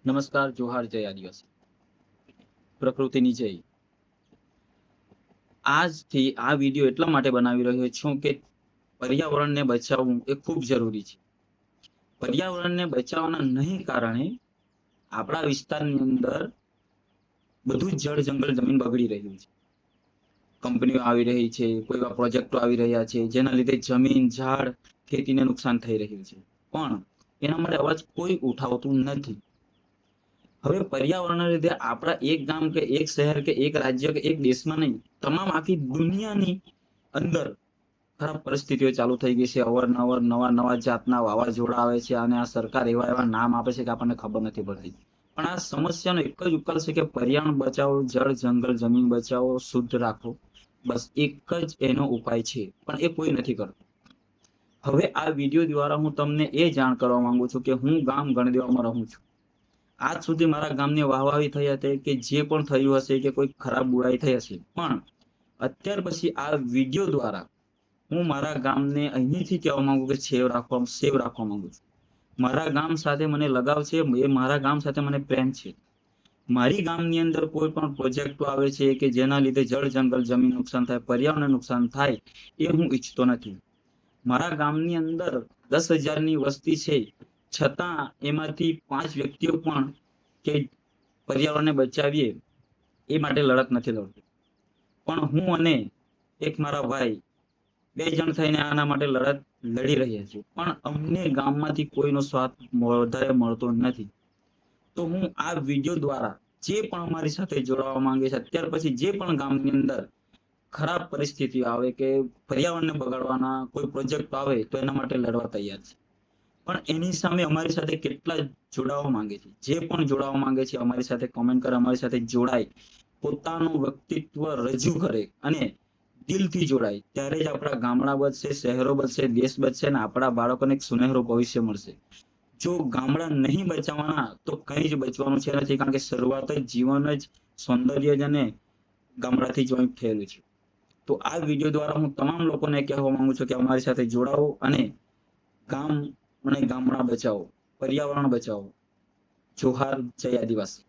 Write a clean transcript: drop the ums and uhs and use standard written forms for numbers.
નમસ્કાર, જોહાર, જય આદિવાસી. પ્રકૃતિની જય. આજથી આ વિડીયો એટલા માટે બનાવી રહ્યો છું કે પર્યાવરણને બચાવવું એ ખૂબ જરૂરી છે. પર્યાવરણને બચાવવાના નહીં કારણે આપણા વિસ્તારની અંદર બધું જ જળ જંગલ જમીન બગડી રહ્યું છે. કંપનીઓ આવી રહી છે, કોઈ એવા પ્રોજેક્ટો આવી રહ્યા છે જેના લીધે જમીન, ઝાડ, ખેતીને નુકસાન થઈ રહ્યું છે, પણ એના માટે અવાજ કોઈ ઉઠાવતું નથી. હવે પર્યાવરણના લીધે આપણા એક ગામ કે એક શહેર કે એક રાજ્ય કે એક દેશમાં નહીં, તમામ આખી દુનિયાની અંદર ખરાબ પરિસ્થિતિઓ ચાલુ થઈ ગઈ છે. અવારનવાર નવા નવા જાતના વાવાઝોડા આવે છે અને આ સરકાર એવા એવા નામ આપે છે કે આપણને ખબર નથી પડતી. પણ આ સમસ્યાનો એક જ ઉકેલ છે કે પર્યાવરણ બચાવો, જળ જંગલ જમીન બચાવો, શુદ્ધ રાખો. બસ એક જ એનો ઉપાય છે, પણ એ કોઈ નથી કરતું. હવે આ વિડીયો દ્વારા હું તમને એ જાણ કરવા માંગુ છું કે હું ગામ ગણદેવામાં રહું છું. આજ સુધી મારા ગામની વાહવાહી થઈ હતી કે જે પણ થયું હશે કે કોઈ ખરાબ બુરાઈ થઈ હશે, પણ અત્યાર પછી આ વિડીયો દ્વારા હું મારા ગામને અહીંથી કહેવા માંગુ કે સેવ રાખવા માંગુ છું. મારા ગામ સાથે મને લગાવ છે, એ મારા ગામ સાથે મને પ્રેમ છે. મારી ગામની અંદર કોઈ પણ પ્રોજેક્ટો આવે છે કે જેના લીધે જળ જંગલ જમીન નુકસાન થાય, પર્યાવરણને નુકસાન થાય, એ હું ઈચ્છતો નથી. મારા ગામની અંદર 10,000ની વસ્તી છે, છતાં એમાંથી 5 વ્યક્તિઓ પણ કે પર્યાવરણને બચાવીએ એ માટે લડત નથી લડતું. પણ હું અને એક મારા ભાઈ 2 જણ થઈને આના માટે લડત લડી રહ્યા છીએ, પણ અમને ગામમાંથી કોઈનો સાથ વધારે મળતો નથી. તો હું આ વિડીયો દ્વારા જે પણ અમારી સાથે જોડાવા માંગે છે, અત્યાર પછી જે પણ ગામની અંદર ખરાબ પરિસ્થિતિ આવે કે પર્યાવરણને બગાડવાના કોઈ પ્રોજેક્ટ આવે તો એના માટે લડવા તૈયાર છે. પણ એની સામે અમારી સાથે કેટલા જોડાવા માંગે છે, જે પણ જોડાવા માંગે છે અમારી સાથે કોમેન્ટ કરે, અમારી સાથે જોડાય, પોતાનું વ્યક્તિત્વ રજૂ કરે અને દિલથી જોડાય, ત્યારે જ આપણા ગામડા બચશે, શહેરો બચશે, દેશ બચશે અને આપણા બાળકોને એક સુનહેરું ભવિષ્ય મળશે. જો ગામડા નહીં બચાવવાના તો કંઈ જ બચવાનું છે નથી, કારણ કે શરૂઆત જ જીવન જ સૌંદર્ય જ અને ગામડાથી જોઈન્ટ થયેલું છે. તો આ વિડીયો દ્વારા હું તમામ લોકોને કહેવા માંગુ છું કે અમારી સાથે જોડાવો અને ગામ અને ગામડા બચાવો, પર્યાવરણ બચાવો. જોહાર, જય આદિવાસી.